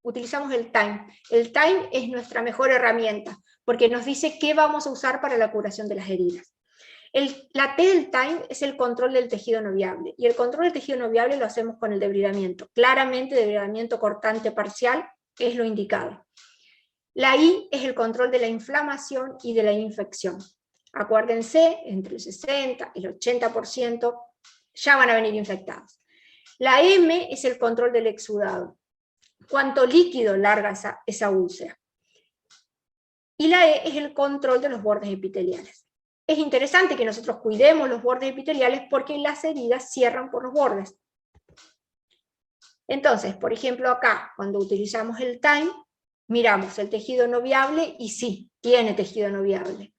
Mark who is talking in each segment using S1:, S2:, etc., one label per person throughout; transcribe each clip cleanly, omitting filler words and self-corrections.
S1: utilizamos el time. El time es nuestra mejor herramienta, porque nos dice qué vamos a usar para la curación de las heridas. La T del time es el control del tejido no viable, y el control del tejido no viable lo hacemos con el debridamiento. Claramente, debridamiento cortante parcial es lo indicado. La I es el control de la inflamación y de la infección. Acuérdense, entre el 60 y el 80% ya van a venir infectados. La M es el control del exudado. Cuánto líquido larga esa úlcera. Y la E es el control de los bordes epiteliales. Es interesante que nosotros cuidemos los bordes epiteliales porque las heridas cierran por los bordes. Entonces, por ejemplo, acá, cuando utilizamos el time, miramos el tejido no viable y sí, tiene tejido no viable.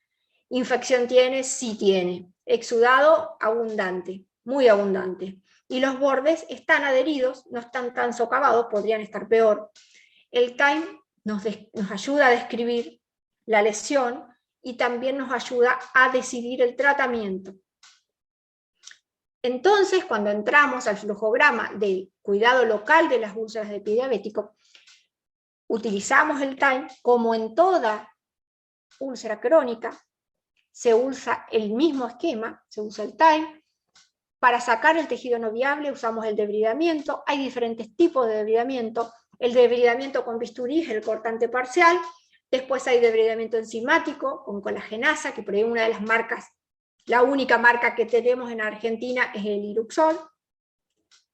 S1: Infección tiene, sí tiene. Exudado, abundante, muy abundante. Y los bordes están adheridos, no están tan socavados, podrían estar peor. El time nos ayuda a describir la lesión y también nos ayuda a decidir el tratamiento. Entonces, cuando entramos al flujograma de cuidado local de las úlceras de pie diabético, utilizamos el time, como en toda úlcera crónica, se usa el mismo esquema, se usa el time. Para sacar el tejido no viable usamos el debridamiento, hay diferentes tipos de debridamiento. El debridamiento con bisturí es el cortante parcial, después hay debridamiento enzimático con colagenasa, que por ahí una de las marcas, la única marca que tenemos en Argentina es el Iruxol.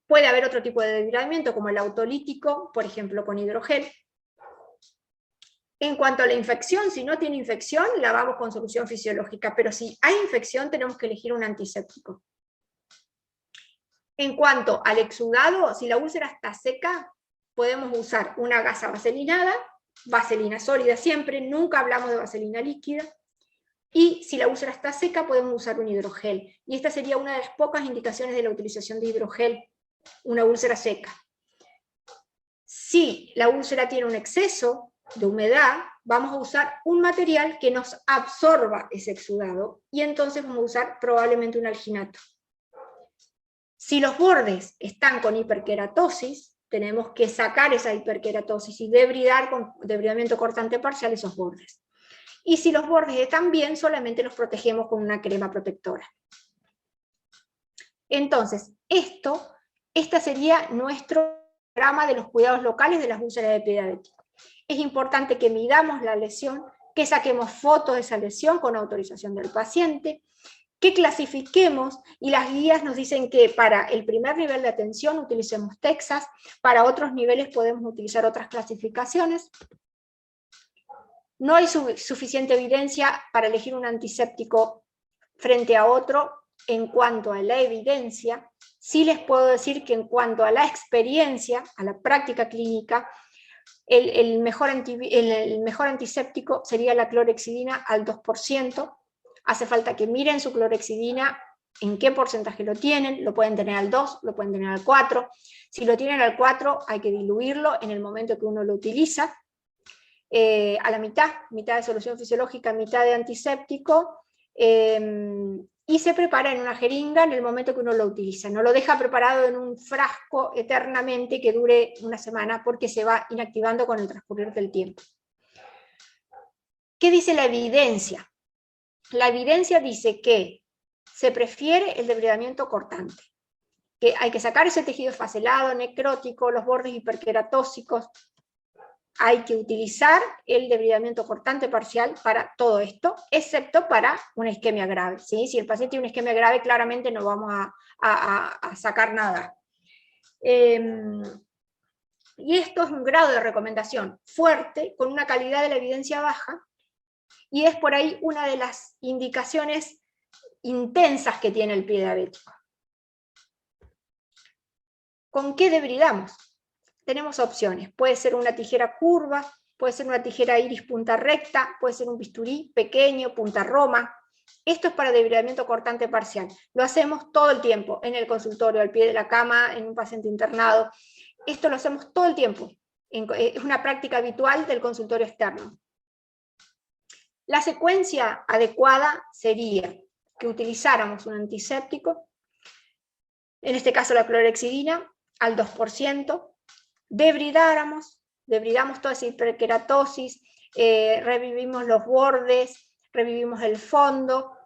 S1: Puede haber otro tipo de debridamiento como el autolítico, por ejemplo con hidrogel. En cuanto a la infección, si no tiene infección, lavamos con solución fisiológica, pero si hay infección tenemos que elegir un antiséptico. En cuanto al exudado, si la úlcera está seca, podemos usar una gasa vaselinada, vaselina sólida siempre, nunca hablamos de vaselina líquida, y si la úlcera está seca podemos usar un hidrogel, y esta sería una de las pocas indicaciones de la utilización de hidrogel, una úlcera seca. Si la úlcera tiene un exceso de humedad, vamos a usar un material que nos absorba ese exudado, y entonces vamos a usar probablemente un alginato. Si los bordes están con hiperkeratosis, tenemos que sacar esa hiperkeratosis y debridar con debridamiento cortante parcial esos bordes. Y si los bordes están bien, solamente los protegemos con una crema protectora. Entonces, esta sería nuestro programa de los cuidados locales de las úlceras de pie diabético. Es importante que midamos la lesión, que saquemos fotos de esa lesión con autorización del paciente, que clasifiquemos, y las guías nos dicen que para el primer nivel de atención utilicemos Texas, para otros niveles podemos utilizar otras clasificaciones. No hay suficiente evidencia para elegir un antiséptico frente a otro en cuanto a la evidencia. Sí les puedo decir que en cuanto a la experiencia, a la práctica clínica, el mejor antiséptico sería la clorhexidina al 2%. Hace falta que miren su clorhexidina, en qué porcentaje lo tienen, lo pueden tener al 2, lo pueden tener al 4. Si lo tienen al 4 hay que diluirlo en el momento que uno lo utiliza, a la mitad de solución fisiológica, mitad de antiséptico, y se prepara en una jeringa en el momento que uno lo utiliza. No lo deja preparado en un frasco eternamente que dure una semana porque se va inactivando con el transcurrir del tiempo. ¿Qué dice la evidencia? La evidencia dice que se prefiere el debridamiento cortante, que hay que sacar ese tejido esfacelado, necrótico, los bordes hiperkeratósicos. Hay que utilizar el debridamiento cortante parcial para todo esto, excepto para una isquemia grave, ¿sí? Si el paciente tiene una isquemia grave, claramente no vamos a sacar nada. Y esto es un grado de recomendación fuerte, con una calidad de la evidencia baja, y es por ahí una de las indicaciones intensas que tiene el pie diabético. ¿Con qué debridamos? Tenemos opciones, puede ser una tijera curva, puede ser una tijera iris punta recta, puede ser un bisturí pequeño, punta roma. Esto es para debridamiento cortante parcial. Lo hacemos todo el tiempo, en el consultorio, al pie de la cama, en un paciente internado. Esto lo hacemos todo el tiempo. Es una práctica habitual del consultorio externo. La secuencia adecuada sería que utilizáramos un antiséptico, en este caso la clorhexidina, al 2%, debridáramos, debridamos toda esa hiperkeratosis, revivimos los bordes, revivimos el fondo.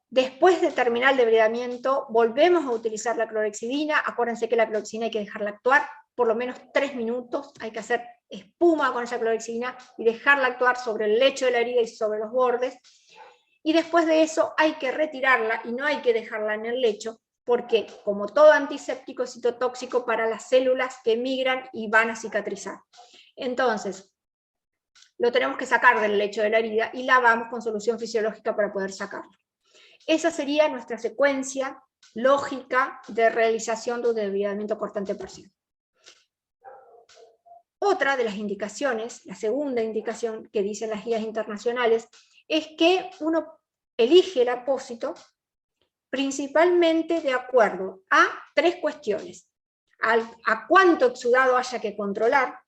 S1: Después de terminar el debridamiento, volvemos a utilizar la clorhexidina. Acuérdense que la clorhexidina hay que dejarla actuar por lo menos 3 minutos, hay que hacer espuma con esa clorhexidina y dejarla actuar sobre el lecho de la herida y sobre los bordes. Y después de eso hay que retirarla y no hay que dejarla en el lecho, porque como todo antiséptico es citotóxico para las células que migran y van a cicatrizar. Entonces, lo tenemos que sacar del lecho de la herida y lavamos con solución fisiológica para poder sacarlo. Esa sería nuestra secuencia lógica de realización de un debridamiento cortante parcial. Otra de las indicaciones, la segunda indicación que dicen las guías internacionales, es que uno elige el apósito principalmente de acuerdo a 3 cuestiones: a cuánto exudado haya que controlar,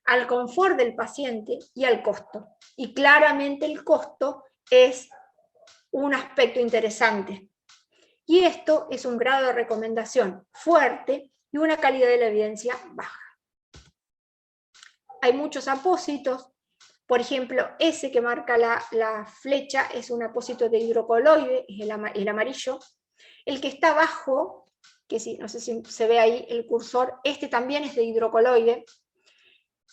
S1: al confort del paciente y al costo. Y claramente el costo es un aspecto interesante. Y esto es un grado de recomendación fuerte y una calidad de la evidencia baja. Hay muchos apósitos, por ejemplo, ese que marca la flecha es un apósito de hidrocoloide, es el amarillo. El que está abajo, que sí, no sé si se ve ahí el cursor, este también es de hidrocoloide.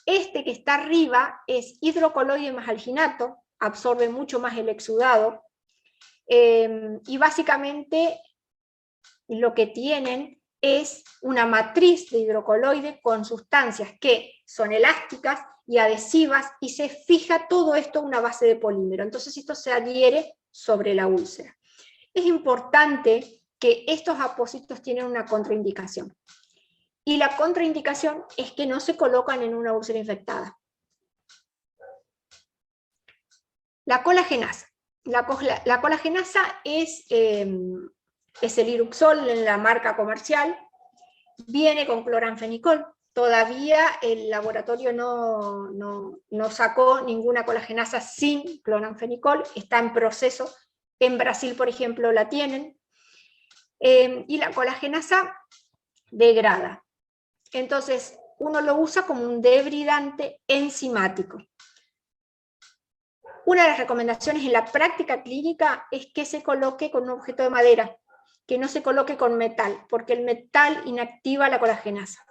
S1: Este que está arriba es hidrocoloide más alginato, absorbe mucho más el exudado, y básicamente lo que tienen es una matriz de hidrocoloide con sustancias que son elásticas y adhesivas, y se fija todo esto en una base de polímero. Entonces esto se adhiere sobre la úlcera. Es importante que estos apósitos tienen una contraindicación. Y la contraindicación es que no se colocan en una úlcera infectada. La colagenasa. La colagenasa es el Iruxol en la marca comercial, viene con cloranfenicol. Todavía el laboratorio no sacó ninguna colagenasa sin cloranfenicol, está en proceso. En Brasil, por ejemplo, la tienen. Y la colagenasa degrada. Entonces, uno lo usa como un debridante enzimático. Una de las recomendaciones en la práctica clínica es que se coloque con un objeto de madera, que no se coloque con metal, porque el metal inactiva la colagenasa.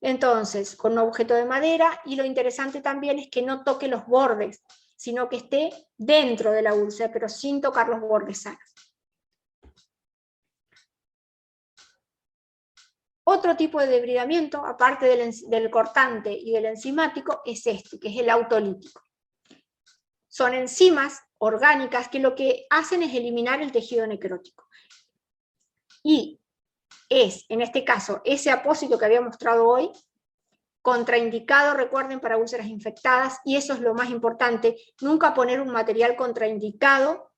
S1: Entonces, con un objeto de madera, y lo interesante también es que no toque los bordes, sino que esté dentro de la úlcera, pero sin tocar los bordes sanos. Otro tipo de debridamiento, aparte del cortante y del enzimático, es este, que es el autolítico. Son enzimas orgánicas que lo que hacen es eliminar el tejido necrótico. Y es, en este caso, ese apósito que había mostrado hoy, contraindicado, recuerden, para úlceras infectadas, y eso es lo más importante, nunca poner un material contraindicado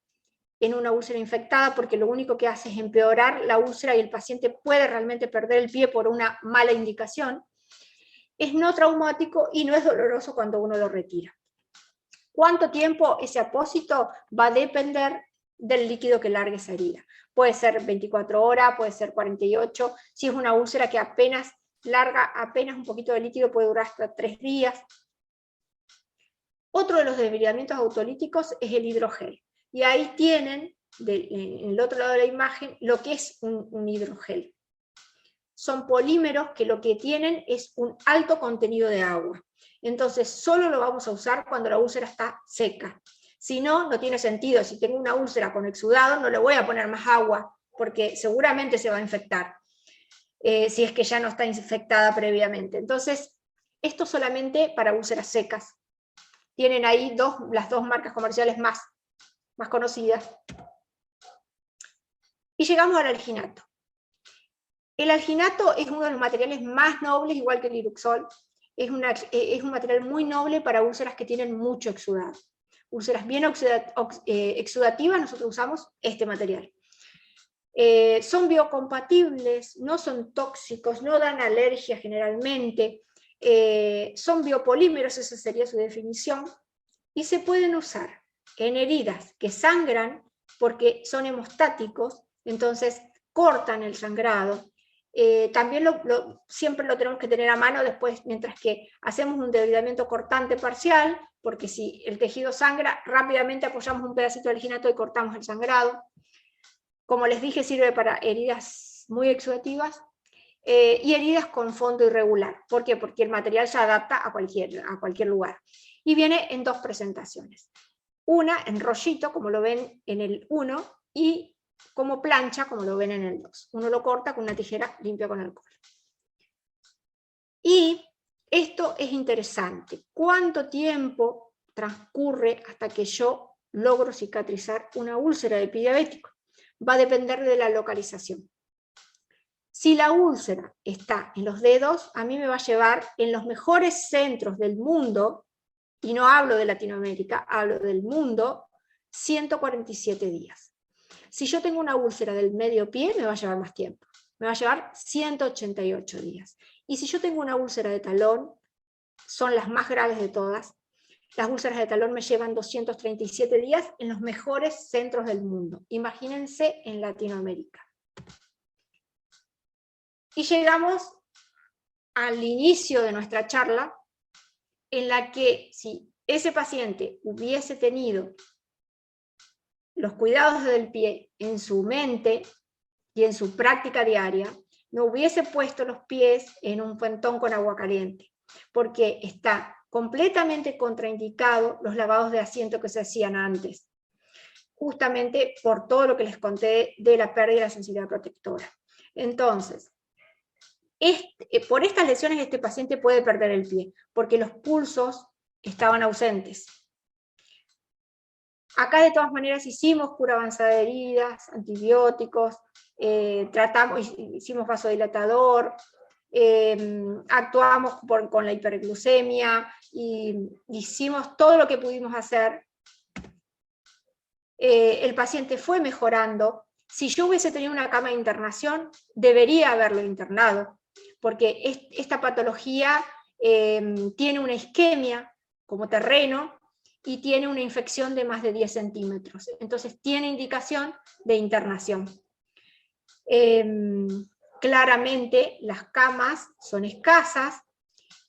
S1: en una úlcera infectada, porque lo único que hace es empeorar la úlcera y el paciente puede realmente perder el pie por una mala indicación. Es no traumático y no es doloroso cuando uno lo retira. ¿Cuánto tiempo ese apósito? Va a depender del líquido que largue esa herida. Puede ser 24 horas, puede ser 48, si es una úlcera que apenas larga apenas un poquito de líquido puede durar hasta 3 días. Otro de los debridamientos autolíticos es el hidrogel. Y ahí tienen, en el otro lado de la imagen, lo que es un hidrogel. Son polímeros que lo que tienen es un alto contenido de agua. Entonces solo lo vamos a usar cuando la úlcera está seca. Si no, no tiene sentido. Si tengo una úlcera con exudado, no le voy a poner más agua, porque seguramente se va a infectar, si es que ya no está infectada previamente. Entonces, esto solamente para úlceras secas. Tienen ahí las dos marcas comerciales más conocidas. Y llegamos al alginato. El alginato es uno de los materiales más nobles, igual que el Iruxol. Es un material muy noble para úlceras que tienen mucho exudado. Úlceras bien exudativas, nosotros usamos este material. Son biocompatibles, no son tóxicos, no dan alergia generalmente, son biopolímeros, esa sería su definición, y se pueden usar en heridas que sangran porque son hemostáticos, entonces cortan el sangrado, También siempre lo tenemos que tener a mano después, mientras que hacemos un debridamiento cortante parcial, porque si el tejido sangra, rápidamente apoyamos un pedacito de alginato y cortamos el sangrado. Como les dije, sirve para heridas muy exudativas y heridas con fondo irregular. ¿Por qué? Porque el material se adapta a cualquier lugar. Y viene en dos presentaciones. Una en rollito, como lo ven en el 1, y como plancha, como lo ven en el 2. Uno lo corta con una tijera limpia con alcohol. Y esto es interesante. ¿Cuánto tiempo transcurre hasta que yo logro cicatrizar una úlcera de pie diabético? Va a depender de la localización. Si la úlcera está en los dedos, a mí me va a llevar en los mejores centros del mundo, y no hablo de Latinoamérica, hablo del mundo, 147 días. Si yo tengo una úlcera del medio pie, me va a llevar más tiempo. Me va a llevar 188 días. Y si yo tengo una úlcera de talón, son las más graves de todas. Las úlceras de talón me llevan 237 días en los mejores centros del mundo. Imagínense en Latinoamérica. Y llegamos al inicio de nuestra charla, en la que si ese paciente hubiese tenido los cuidados del pie en su mente y en su práctica diaria, no hubiese puesto los pies en un fuentón con agua caliente, porque está completamente contraindicado los lavados de asiento que se hacían antes, justamente por todo lo que les conté de la pérdida de la sensibilidad protectora. Entonces, por estas lesiones este paciente puede perder el pie, porque los pulsos estaban ausentes. Acá de todas maneras hicimos cura avanzada de heridas, antibióticos, hicimos vasodilatador, actuamos con la hiperglucemia, y hicimos todo lo que pudimos hacer. El paciente fue mejorando. Si yo hubiese tenido una cama de internación, debería haberlo internado, porque esta patología tiene una isquemia como terreno y tiene una infección de más de 10 centímetros. Entonces tiene indicación de internación. Claramente las camas son escasas,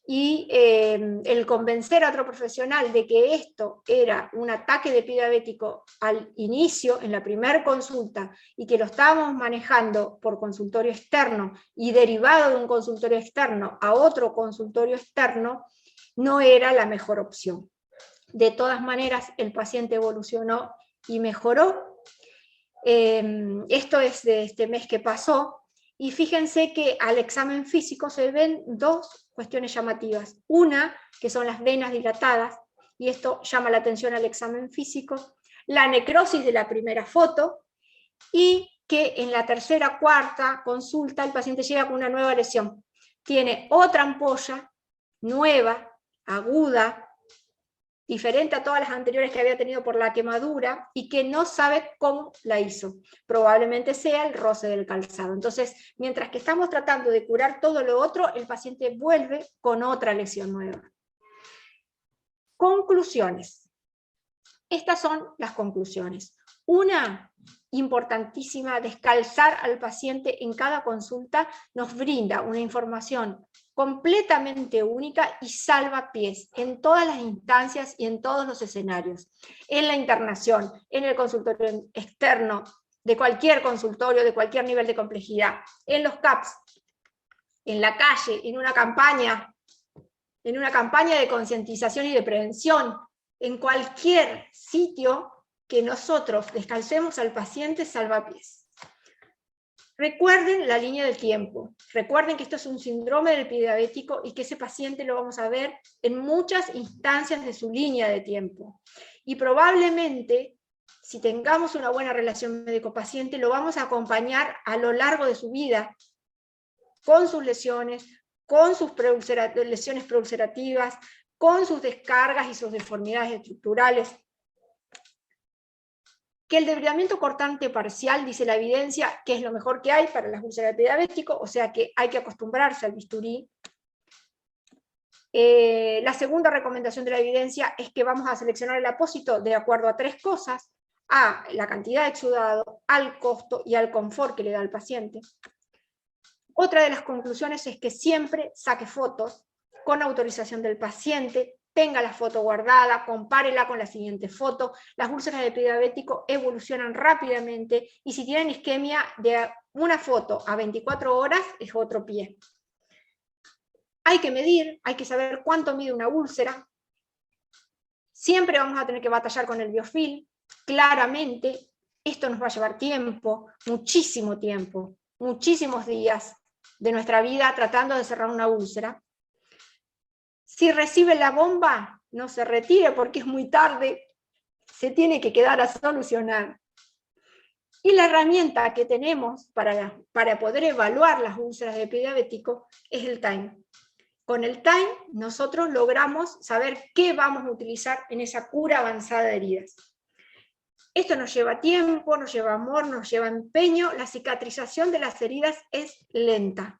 S1: y el convencer a otro profesional de que esto era un ataque de pie diabético al inicio, en la primera consulta, y que lo estábamos manejando por consultorio externo y derivado de un consultorio externo a otro consultorio externo, no era la mejor opción. De todas maneras, el paciente evolucionó y mejoró. Esto es de este mes que pasó. Y fíjense que al examen físico se ven dos cuestiones llamativas. Una, que son las venas dilatadas, y esto llama la atención al examen físico. La necrosis de la primera foto, y que en la tercera, cuarta consulta el paciente llega con una nueva lesión. Tiene otra ampolla, nueva, aguda, diferente a todas las anteriores que había tenido por la quemadura, y que no sabe cómo la hizo. Probablemente sea el roce del calzado. Entonces, mientras que estamos tratando de curar todo lo otro, el paciente vuelve con otra lesión nueva. Conclusiones. Estas son las conclusiones. Una, importantísima, descalzar al paciente en cada consulta nos brinda una información completamente única y salva pies en todas las instancias y en todos los escenarios. En la internación, en el consultorio externo, de cualquier consultorio, de cualquier nivel de complejidad, en los CAPS, en la calle, en una campaña de concientización y de prevención, en cualquier sitio que nosotros descalcemos al paciente, salva pies. Recuerden la línea del tiempo, recuerden que esto es un síndrome del pie diabético y que ese paciente lo vamos a ver en muchas instancias de su línea de tiempo. Y probablemente, si tengamos una buena relación médico-paciente, lo vamos a acompañar a lo largo de su vida, con sus lesiones, con sus lesiones preulcerativas, con sus descargas y sus deformidades estructurales. Que el debridamiento cortante parcial, dice la evidencia, que es lo mejor que hay para las úlceras de pie diabético, o sea que hay que acostumbrarse al bisturí. La segunda recomendación de la evidencia es que vamos a seleccionar el apósito de acuerdo a tres cosas: a la cantidad de exudado, al costo y al confort que le da al paciente. Otra de las conclusiones es que siempre saque fotos con autorización del paciente, tenga la foto guardada, compárela con la siguiente foto. Las úlceras de pie diabético evolucionan rápidamente y si tienen isquemia, de una foto a 24 horas es otro pie. Hay que medir, hay que saber cuánto mide una úlcera. Siempre vamos a tener que batallar con el biofilm, claramente. Esto nos va a llevar tiempo, muchísimo tiempo, muchísimos días de nuestra vida tratando de cerrar una úlcera. Si recibe la bomba, no se retire porque es muy tarde, se tiene que quedar a solucionar. Y la herramienta que tenemos para poder evaluar las úlceras de pie diabético es el time. Con el time nosotros logramos saber qué vamos a utilizar en esa cura avanzada de heridas. Esto nos lleva tiempo, nos lleva amor, nos lleva empeño. La cicatrización de las heridas es lenta.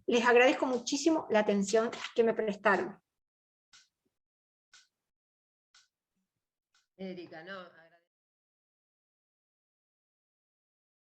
S1: Les agradezco muchísimo la atención que me prestaron.
S2: Erika, no.